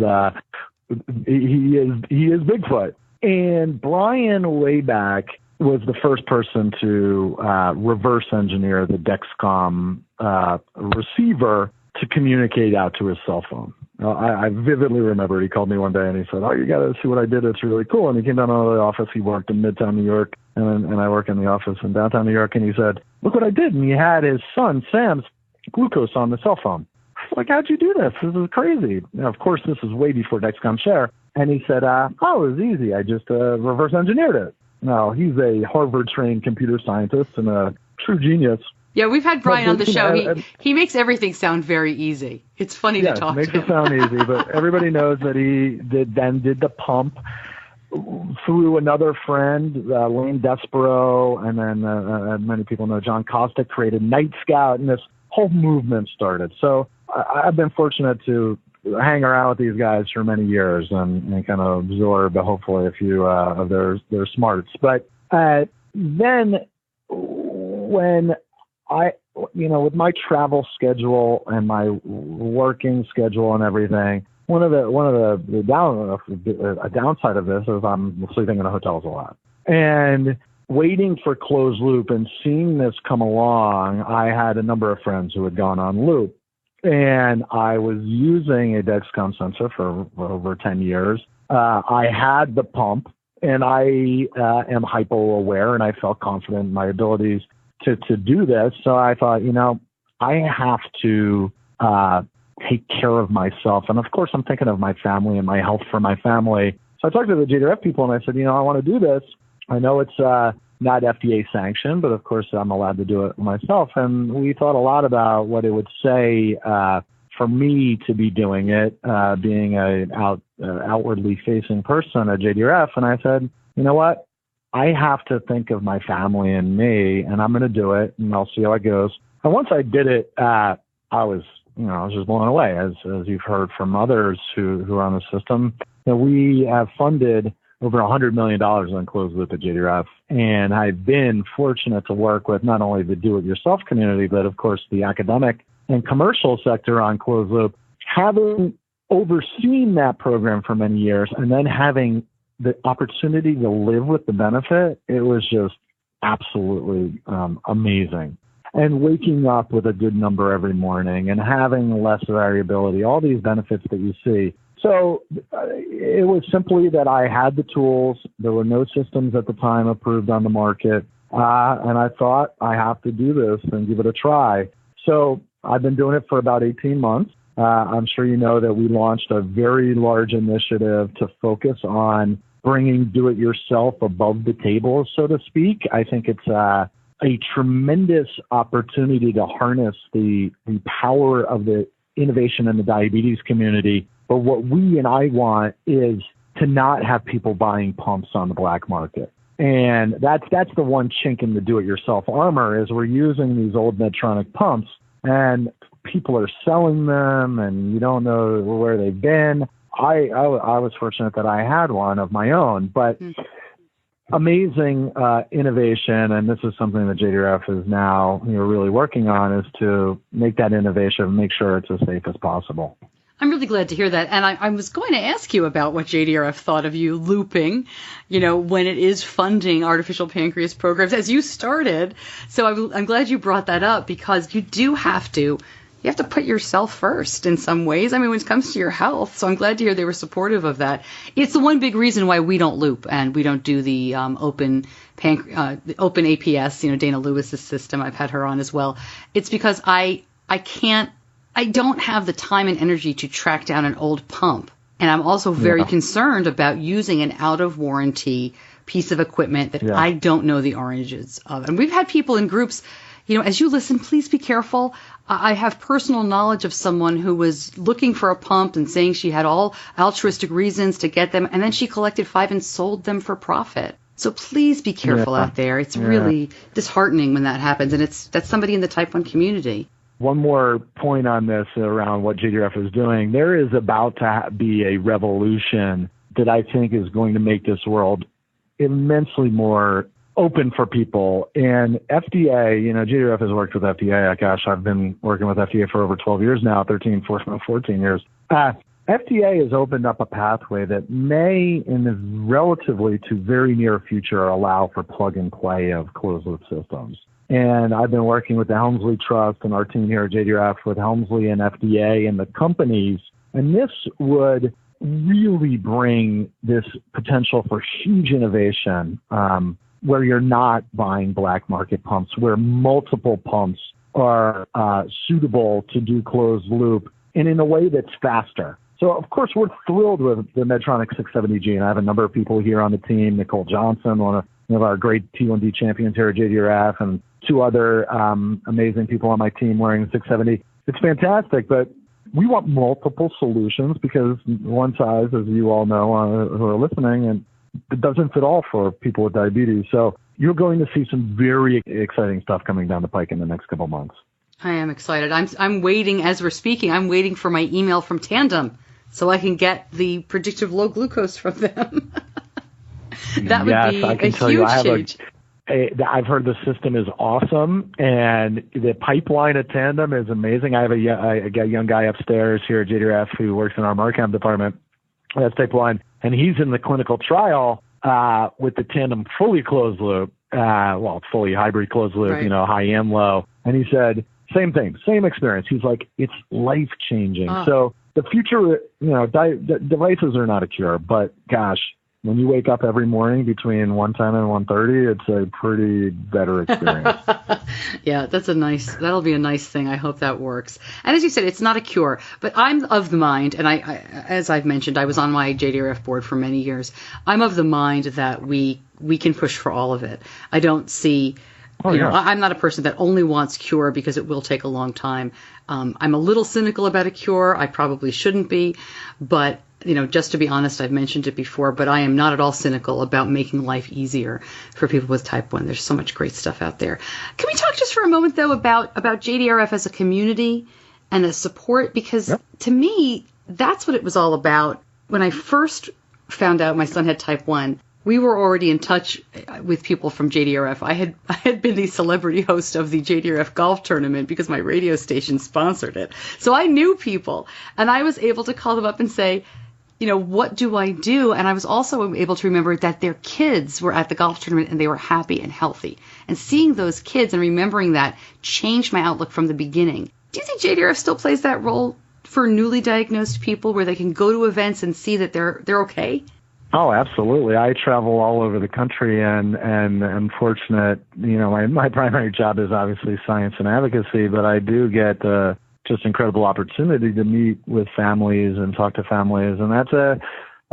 Bigfoot. And Brian, way back, was the first person to reverse engineer the Dexcom receiver to communicate out to his cell phone. I vividly remember he called me one day and he said, "Oh, you got to see what I did. It's really cool." And he came down to the office. He worked in Midtown New York, and I work in the office in downtown New York. And he said, "Look what I did." And he had his son, Sam's glucose on the cell phone. I was like, "How'd you do this? This is crazy." Now, of course, this is way before Dexcom Share. And he said, "Oh, it was easy. I just reverse engineered it." Now, he's a Harvard-trained computer scientist and a true genius. Yeah, we've had Brian on the show. He makes everything sound very easy. It's funny to talk to him. It makes it sound easy, but everybody knows that he did the pump through another friend, Lane Despero, and then many people know John Costa created Night Scout, and this whole movement started. So I've been fortunate to hang around with these guys for many years and kind of absorb, hopefully, a few of their smarts. But then when with my travel schedule and my working schedule and everything, one of the downside of this is I'm sleeping in hotels a lot. And waiting for closed loop and seeing this come along, I had a number of friends who had gone on loop. And I was using a Dexcom sensor for over 10 years. I had the pump, and I am hypo-aware, and I felt confident in my abilities to do this. So I thought, I have to take care of myself. And, of course, I'm thinking of my family and my health for my family. So I talked to the JDRF people, and I said, I want to do this. I know it's not FDA sanctioned, but of course I'm allowed to do it myself. And we thought a lot about what it would say for me to be doing it, being an outwardly facing person at JDRF. And I said, you know what? I have to think of my family and me, and I'm going to do it, and I'll see how it goes. And once I did it, I was just blown away, as you've heard from others who are on the system. We have funded over $100 million on closed loop at JDRF. And I've been fortunate to work with not only the do-it-yourself community, but of course the academic and commercial sector on closed loop. Having overseen that program for many years and then having the opportunity to live with the benefit, it was just absolutely amazing. And waking up with a good number every morning and having less variability, all these benefits that you see. So it was simply that I had the tools. There were no systems at the time approved on the market. And I thought, I have to do this and give it a try. So I've been doing it for about 18 months. I'm sure you know that we launched a very large initiative to focus on bringing do-it-yourself above the table, so to speak. I think it's a tremendous opportunity to harness the power of the innovation in the diabetes community. But what we and I want is to not have people buying pumps on the black market. And that's the one chink in the do-it-yourself armor is we're using these old Medtronic pumps and people are selling them and you don't know where they've been. I was fortunate that I had one of my own, but amazing innovation, and this is something that JDRF is now really working on, is to make that innovation, make sure it's as safe as possible. I'm really glad to hear that. And I was going to ask you about what JDRF thought of you looping, when it is funding artificial pancreas programs as you started. So I'm glad you brought that up because you have to put yourself first in some ways. I mean, when it comes to your health. So I'm glad to hear they were supportive of that. It's the one big reason why we don't loop and we don't do the open APS, Dana Lewis's system. I've had her on as well. It's because I don't have the time and energy to track down an old pump. And I'm also very concerned about using an out-of-warranty piece of equipment that I don't know the origins of. And we've had people in groups, as you listen, please be careful. I have personal knowledge of someone who was looking for a pump and saying she had all altruistic reasons to get them, and then she collected 5 and sold them for profit. So please be careful out there. It's really disheartening when that happens, and that's somebody in the Type 1 community. One more point on this around what JDRF is doing. There is about to be a revolution that I think is going to make this world immensely more open for people. And FDA, JDRF has worked with FDA. Gosh, I've been working with FDA for over 12 years now, 14 years. FDA has opened up a pathway that may, in the relatively to very near future, allow for plug and play of closed loop systems. And I've been working with the Helmsley Trust and our team here at JDRF with Helmsley and FDA and the companies. And this would really bring this potential for huge innovation where you're not buying black market pumps, where multiple pumps are suitable to do closed loop and in a way that's faster. So, of course, we're thrilled with the Medtronic 670G. And I have a number of people here on the team, Nicole Johnson, one of our great T1D champions here at JDRF, and 2 other amazing people on my team wearing the 670. It's fantastic, but we want multiple solutions because one size, as you all know who are listening, and it doesn't fit all for people with diabetes. So you're going to see some very exciting stuff coming down the pike in the next couple months. I am excited. I'm waiting, as we're speaking, I'm waiting for my email from Tandem so I can get the predictive low glucose from them. That would be a huge change. I've heard the system is awesome, and the pipeline at Tandem is amazing. I have a young guy upstairs here at JDRF who works in our Markham department. That's type 1, and he's in the clinical trial with the Tandem fully closed loop, fully hybrid closed loop, right. High and low. And he said, same thing, same experience. He's like, it's life-changing. So the future, devices are not a cure, but gosh, when you wake up every morning between 1:10 and 1:30, it's a pretty better experience. Yeah, that'll be a nice thing. I hope that works. And as you said, it's not a cure, but I'm of the mind, and I as I've mentioned, I was on my JDRF board for many years. I'm of the mind that we can push for all of it. I don't see, I'm not a person that only wants cure because it will take a long time. I'm a little cynical about a cure. I probably shouldn't be, but just to be honest, I've mentioned it before, but I am not at all cynical about making life easier for people with type 1. There's so much great stuff out there. Can we talk just for a moment, though, about JDRF as a community and a support? Because to me, that's what it was all about. When I first found out my son had type 1, we were already in touch with people from JDRF. I had been the celebrity host of the JDRF golf tournament because my radio station sponsored it. So I knew people, and I was able to call them up and say, what do I do? And I was also able to remember that their kids were at the golf tournament and they were happy and healthy. And seeing those kids and remembering that changed my outlook from the beginning. Do you think JDRF still plays that role for newly diagnosed people where they can go to events and see that they're okay? Oh, absolutely. I travel all over the country, and I'm fortunate, my primary job is obviously science and advocacy, but I do get just incredible opportunity to meet with families and talk to families, and that's a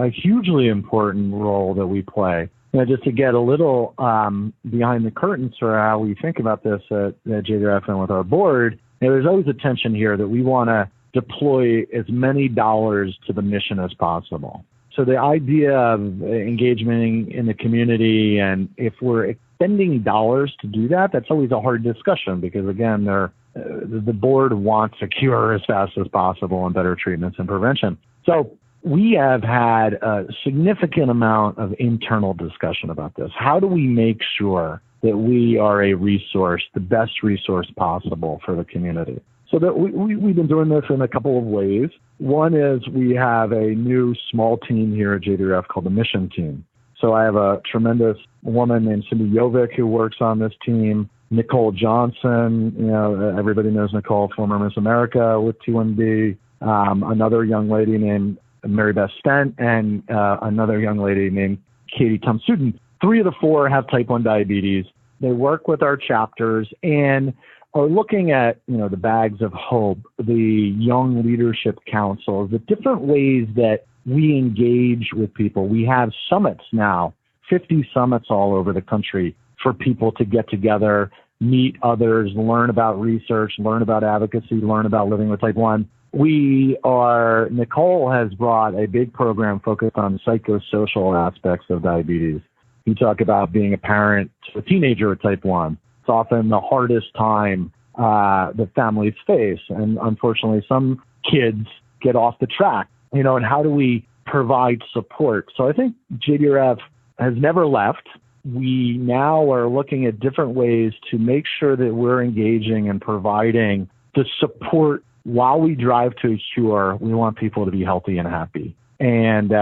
hugely important role that we play. Just to get a little behind the curtains for how we think about this at JDRF and with our board, there's always a tension here that we want to deploy as many dollars to the mission as possible. So the idea of engagement in the community, and if we're expending dollars to do that, that's always a hard discussion because, again, the board wants a cure as fast as possible and better treatments and prevention. So we have had a significant amount of internal discussion about this. How do we make sure that we are a resource, the best resource possible for the community? So that we've been doing this in a couple of ways. One is we have a new small team here at JDRF called the Mission Team. So I have a tremendous woman named Cindy Jovic who works on this team. Nicole Johnson, everybody knows Nicole, former Miss America with T1D. Another young lady named Mary Beth Stent, and another young lady named Katie Tumsuden. 3 of the 4 have type 1 diabetes. They work with our chapters and are looking at, the Bags of Hope, the Young Leadership Council, the different ways that we engage with people. We have summits now, 50 summits all over the country for people to get together, meet others, learn about research, learn about advocacy, learn about living with type 1. Nicole has brought a big program focused on psychosocial aspects of diabetes. You talk about being a parent to a teenager with type 1. It's often the hardest time that families face. And unfortunately, some kids get off the track, and how do we provide support? So I think JDRF has never left. We now are looking at different ways to make sure that we're engaging and providing the support while we drive to a cure. We want people to be healthy and happy. And,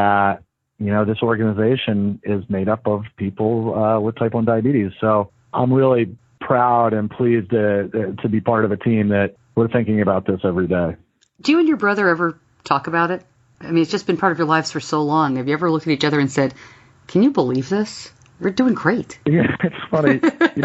this organization is made up of people with type 1 diabetes. So I'm really proud and pleased to be part of a team that we're thinking about this every day. Do you and your brother ever talk about it? I mean, it's just been part of your lives for so long. Have you ever looked at each other and said, can you believe this? We're doing great. Yeah, it's funny.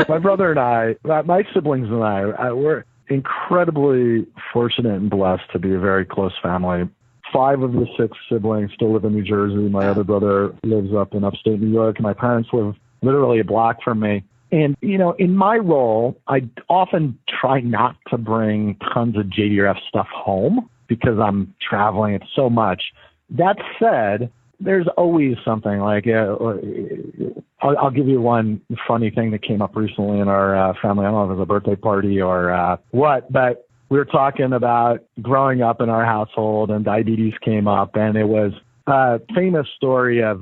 My brother and I, my siblings and I, we're incredibly fortunate and blessed to be a very close family. 5 of the 6 siblings still live in New Jersey. My other brother lives up in upstate New York, and my parents live literally a block from me. And, in my role, I often try not to bring tons of JDRF stuff home because I'm traveling it so much. That said, there's always something like, I'll give you one funny thing that came up recently in our family. I don't know if it was a birthday party or what, but we were talking about growing up in our household and diabetes came up, and it was a famous story of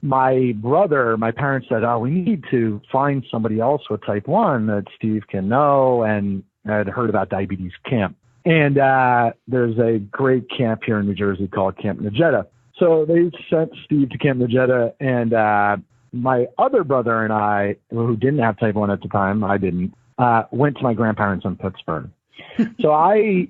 my brother. My parents said, we need to find somebody else with type 1 that Steve can know, and I had heard about diabetes camp. And there's a great camp here in New Jersey called Camp Najeda. So they sent Steve to Camp Najeda, and my other brother and I, who didn't have type 1 at the time, I didn't, went to my grandparents in Pittsburgh. So I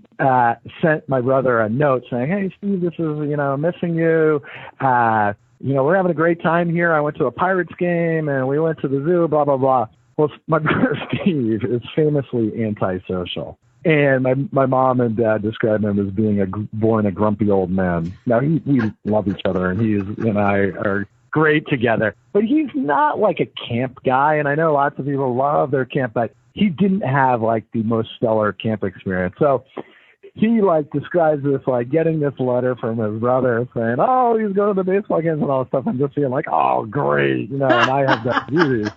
sent my brother a note saying, hey, Steve, this is, missing you. We're having a great time here. I went to a Pirates game, and we went to the zoo, blah, blah, blah. Well, my brother Steve is famously antisocial. And my mom and dad describe him as being born a grumpy old man. Now, we love each other, and he and I are great together. But he's not like a camp guy, and I know lots of people love their camp, but he didn't have, the most stellar camp experience. So he, describes this, getting this letter from his brother saying, he's going to the baseball games and all this stuff, and just being like, oh, great, and I have diabetes.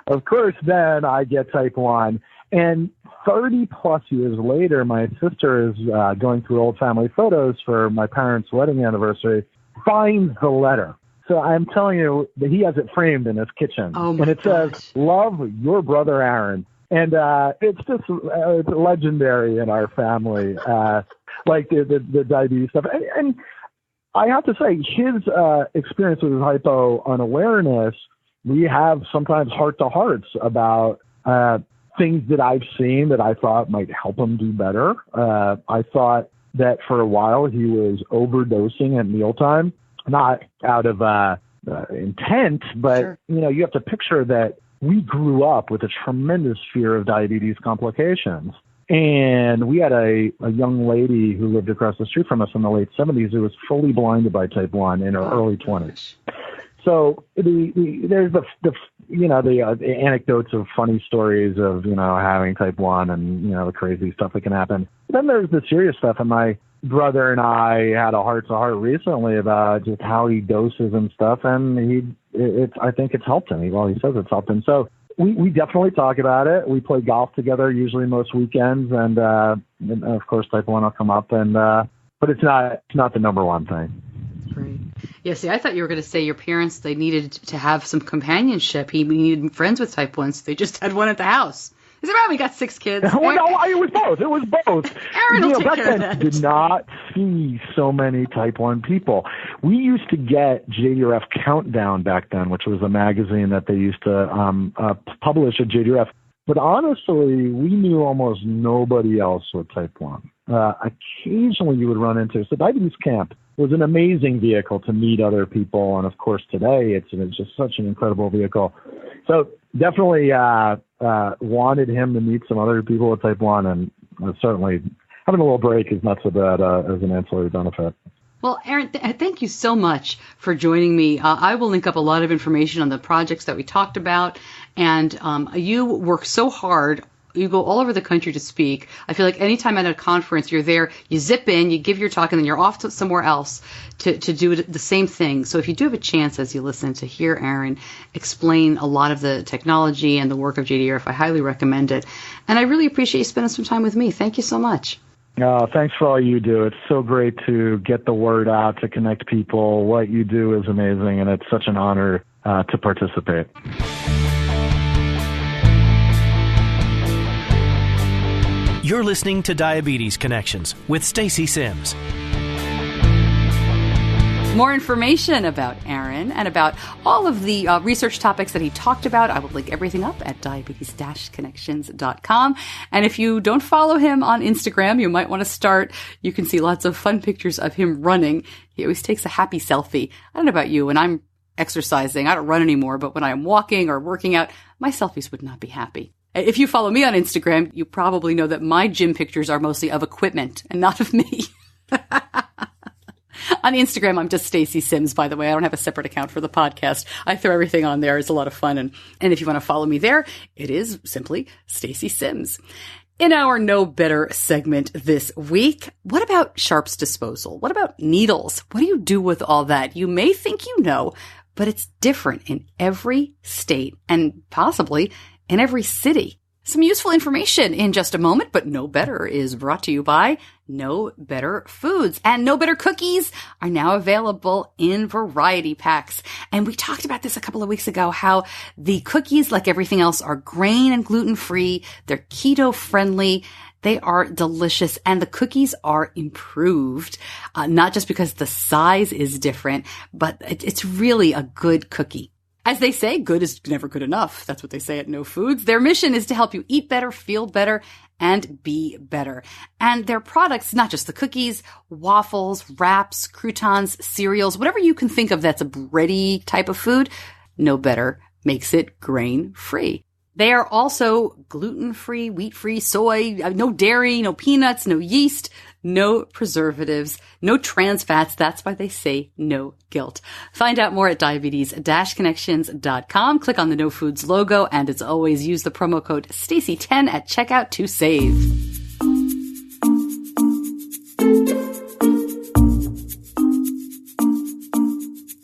Of course, then I get type 1. And 30 plus years later, my sister is going through old family photos for my parents' wedding anniversary, finds the letter. So I'm telling you that he has it framed in his kitchen. Oh my and it gosh. says, love your brother, Aaron. And it's just it's legendary in our family, the diabetes stuff. And I have to say, his experience with his hypo unawareness, we have sometimes heart-to-hearts about things that I've seen that I thought might help him do better. I thought that for a while he was overdosing at mealtime, not out of intent, but, Sure. You have to picture that we grew up with a tremendous fear of diabetes complications. And we had a young lady who lived across the street from us in the late 70s who was fully blinded by type 1 in her early 20s. So there's the anecdotes of funny stories of, having type 1 and, the crazy stuff that can happen. Then there's the serious stuff. And my brother and I had a heart-to-heart recently about just how he doses and stuff, and I think it's helped him. Well, he says it's helped him. So we definitely talk about it. We play golf together usually most weekends, and of course type 1 will come up, but it's not the number one thing. Right. Yeah, see, I thought you were going to say your parents, they needed to have some companionship. He needed friends with type 1, so they just had one at the house. Is it right? We got 6 kids. Well, no, it was both. Aaron will take care of that. Did not see so many type 1 people. We used to get JDRF Countdown back then, which was a magazine that they used to publish at JDRF. But honestly, we knew almost nobody else with type 1. Occasionally you would run into, so Diabetes Camp was an amazing vehicle to meet other people. And of course today it's just such an incredible vehicle. So definitely wanted him to meet some other people with type 1, and certainly having a little break is not so bad as an ancillary benefit. Well, Aaron, thank you so much for joining me. I will link up a lot of information on the projects that we talked about. And you work so hard. You go all over the country to speak. I feel like anytime at a conference, you're there, you zip in, you give your talk, and then you're off to somewhere else to do the same thing. So if you do have a chance as you listen to hear Aaron explain a lot of the technology and the work of JDRF, I highly recommend it. And I really appreciate you spending some time with me. Thank you so much. Thanks for all you do. It's so great to get the word out, to connect people. What you do is amazing, and it's such an honor to participate. You're listening to Diabetes Connections with Stacey Sims. More information about Aaron and about all of the research topics that he talked about, I will link everything up at diabetes-connections.com. And if you don't follow him on Instagram, you might want to start. You can see lots of fun pictures of him running. He always takes a happy selfie. I don't know about you, when I'm exercising, I don't run anymore, but when I'm walking or working out, my selfies would not be happy. If you follow me on Instagram, you probably know that my gym pictures are mostly of equipment and not of me. On Instagram, I'm just Stacey Sims, by the way. I don't have a separate account for the podcast. I throw everything on there. It's a lot of fun. And if you want to follow me there, it is simply Stacey Sims. In our Know Better segment this week, what about sharps disposal? What about needles? What do you do with all that? You may think you know, but it's different in every state and possibly in every city. Some useful information in just a moment, but Know Better is brought to you by Know Better Foods. And Know Better cookies are now available in variety packs. And we talked about this a couple of weeks ago, how the cookies, like everything else, are grain and gluten-free. They're keto-friendly. They are delicious, and the cookies are improved, not just because the size is different, but it's really a good cookie. As they say, good is never good enough. That's what they say at No Foods. Their mission is to help you eat better, feel better, and be better. And their products, not just the cookies, waffles, wraps, croutons, cereals, whatever you can think of that's a bready type of food, Know Better makes it grain-free. They are also gluten-free, wheat-free, soy, no dairy, no peanuts, no yeast, no preservatives, no trans fats. That's why they say no guilt. Find out more at diabetes-connections.com. Click on the No Foods logo, and as always, use the promo code Stacey10 at checkout to save.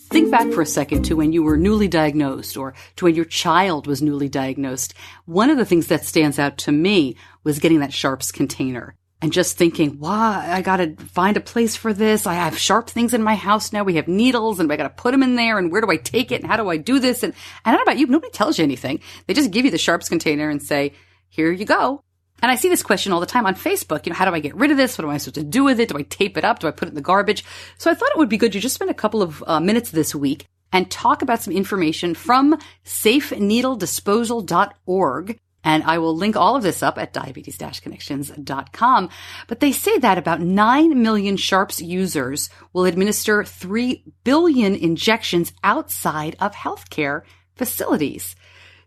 Think back for a second to when you were newly diagnosed or to when your child was newly diagnosed. One of the things that stands out to me was getting that sharps container and just thinking, wow, I got to find a place for this. I have sharp things in my house now. We have needles and I got to put them in there. And where do I take it? And how do I do this? And I don't know about you. Nobody tells you anything. They just give you the sharps container and say, here you go. And I see this question all the time on Facebook. You know, how do I get rid of this? What am I supposed to do with it? Do I tape it up? Do I put it in the garbage? So I thought it would be good to just spend a couple of minutes this week and talk about some information from SafeNeedleDisposal.org. And I will link all of this up at diabetes-connections.com. But they say that about 9 million sharps users will administer 3 billion injections outside of healthcare facilities.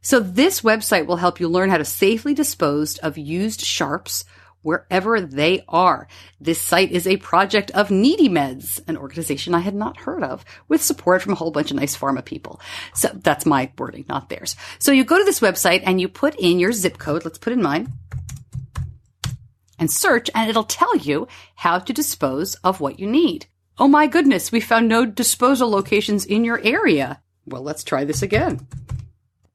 So this website will help you learn how to safely dispose of used sharps wherever they are. This site is a project of Needy Meds, an organization I had not heard of, with support from a whole bunch of nice pharma people. So that's my wording, not theirs. So you go to this website and you put in your zip code. Let's put in mine. and search, and it'll tell you how to dispose of what you need. Oh my goodness, we found no disposal locations in your area. Well, let's try this again.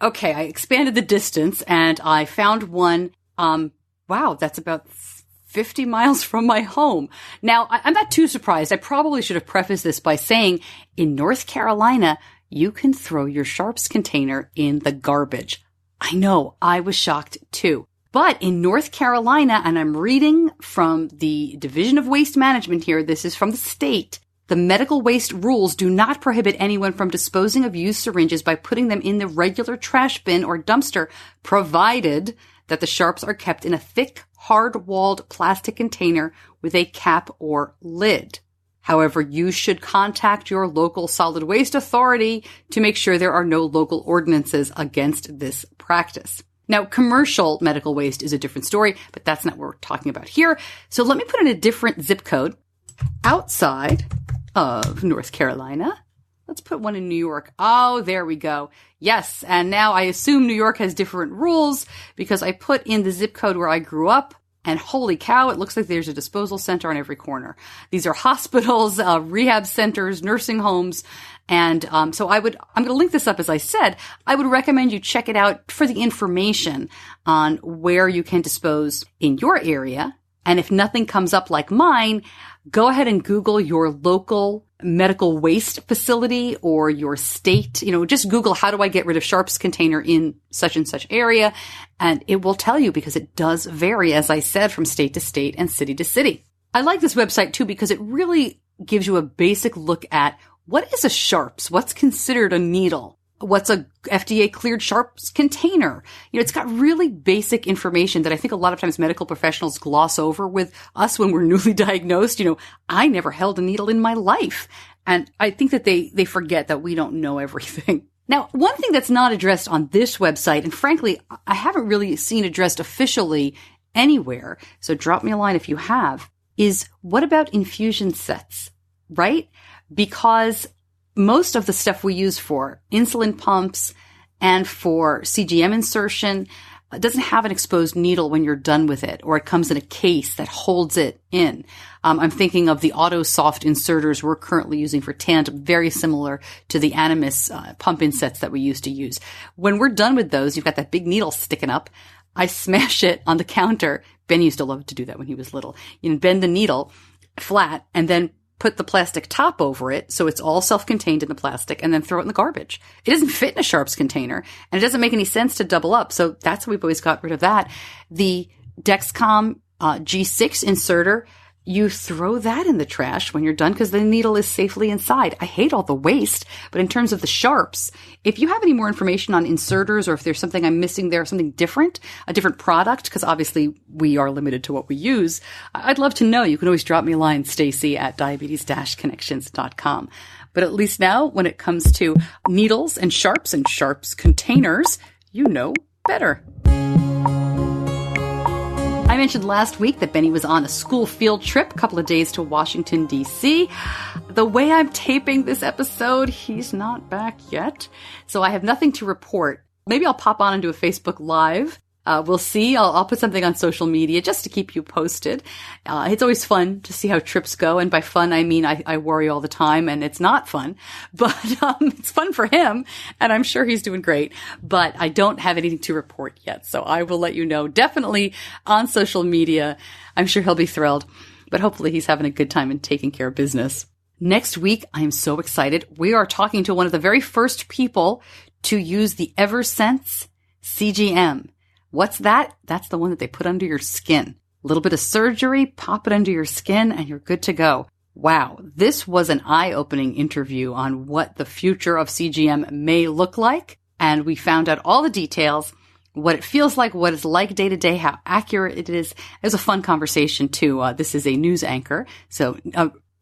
Okay, I expanded the distance and I found one. Wow, that's about 50 miles from my home. Now, I'm not too surprised. I probably should have prefaced this by saying in North Carolina, you can throw your sharps container in the garbage. I know, I was shocked too. But in North Carolina, and I'm reading from the Division of Waste Management here, this is from the state, the medical waste rules do not prohibit anyone from disposing of used syringes by putting them in the regular trash bin or dumpster, provided that the sharps are kept in a thick, hard-walled plastic container with a cap or lid. However, you should contact your local solid waste authority to make sure there are no local ordinances against this practice. Now, commercial medical waste is a different story, but that's not what we're talking about here. So let me put in a different zip code outside of North Carolina. Let's put one in New York. Oh, there we go. Yes, and now I assume New York has different rules because I put in the zip code where I grew up, and holy cow, it looks like there's a disposal center on every corner. These are hospitals, rehab centers, nursing homes. And so I'm going to link this up, as I said. I would recommend you check it out for the information on where you can dispose in your area. And if nothing comes up like mine, go ahead and Google your local medical waste facility or your state. Just Google, how do I get rid of sharps container in such and such area? And it will tell you, because it does vary, as I said, from state to state and city to city. I like this website too, because it really gives you a basic look at what is a sharps? What's considered a needle? What's a FDA cleared sharps container? It's got really basic information that I think a lot of times medical professionals gloss over with us when we're newly diagnosed. I never held a needle in my life. And I think that they forget that we don't know everything. Now, one thing that's not addressed on this website, and frankly, I haven't really seen addressed officially anywhere, so drop me a line if you have, is what about infusion sets, right? Because most of the stuff we use for insulin pumps and for CGM insertion doesn't have an exposed needle when you're done with it, or it comes in a case that holds it in. I'm thinking of the AutoSoft inserters we're currently using for Tandem, very similar to the Animas pump insets that we used to use. When we're done with those, you've got that big needle sticking up. I smash it on the counter. Ben used to love to do that when he was little. Bend the needle flat and then put the plastic top over it so it's all self-contained in the plastic, and then throw it in the garbage. It doesn't fit in a sharps container, and it doesn't make any sense to double up. So that's how we've always got rid of that. The Dexcom G6 inserter, you throw that in the trash when you're done because the needle is safely inside. I hate all the waste, but in terms of the sharps, if you have any more information on inserters, or if there's something I'm missing there, something different, a different product, because obviously we are limited to what we use, I'd love to know. You can always drop me a line, Stacey at diabetes-connections.com. But at least now, when it comes to needles and sharps containers, you know better. I mentioned last week that Benny was on a school field trip, a couple of days to Washington, D.C. The way I'm taping this episode, he's not back yet. So I have nothing to report. Maybe I'll pop on and do a Facebook Live. We'll see. I'll put something on social media just to keep you posted. It's always fun to see how trips go. And by fun, I mean I worry all the time, and it's not fun. But it's fun for him, and I'm sure he's doing great. But I don't have anything to report yet, so I will let you know. Definitely on social media. I'm sure he'll be thrilled. But hopefully he's having a good time and taking care of business. Next week, I'm so excited. We are talking to one of the very first people to use the Eversense CGM. What's that? That's the one that they put under your skin. A little bit of surgery, pop it under your skin, and you're good to go. Wow, this was an eye-opening interview on what the future of CGM may look like. And we found out all the details, what it feels like, what it's like day to day, how accurate it is. It was a fun conversation, too. This is a news anchor. So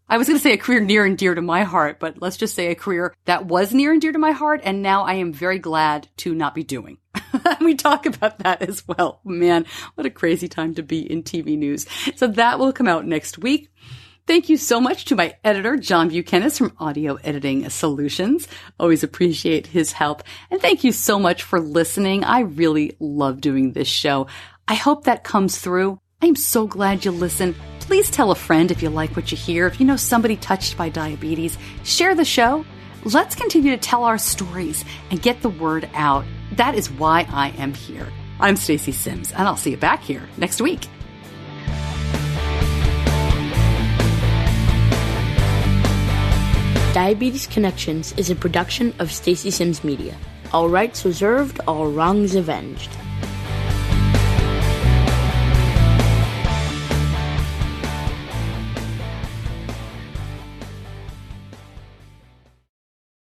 I was going to say a career near and dear to my heart, but let's just say a career that was near and dear to my heart, and now I am very glad to not be doing. We talk about that as well. Man, what a crazy time to be in TV news. So that will come out next week. Thank you so much to my editor, John Buchanan from Audio Editing Solutions. Always appreciate his help. And thank you so much for listening. I really love doing this show. I hope that comes through. I am so glad you listen. Please tell a friend if you like what you hear. If you know somebody touched by diabetes, share the show. Let's continue to tell our stories and get the word out. That is why I am here. I'm Stacey Sims, and I'll see you back here next week. Diabetes Connections is a production of Stacey Sims Media. All rights reserved, all wrongs avenged.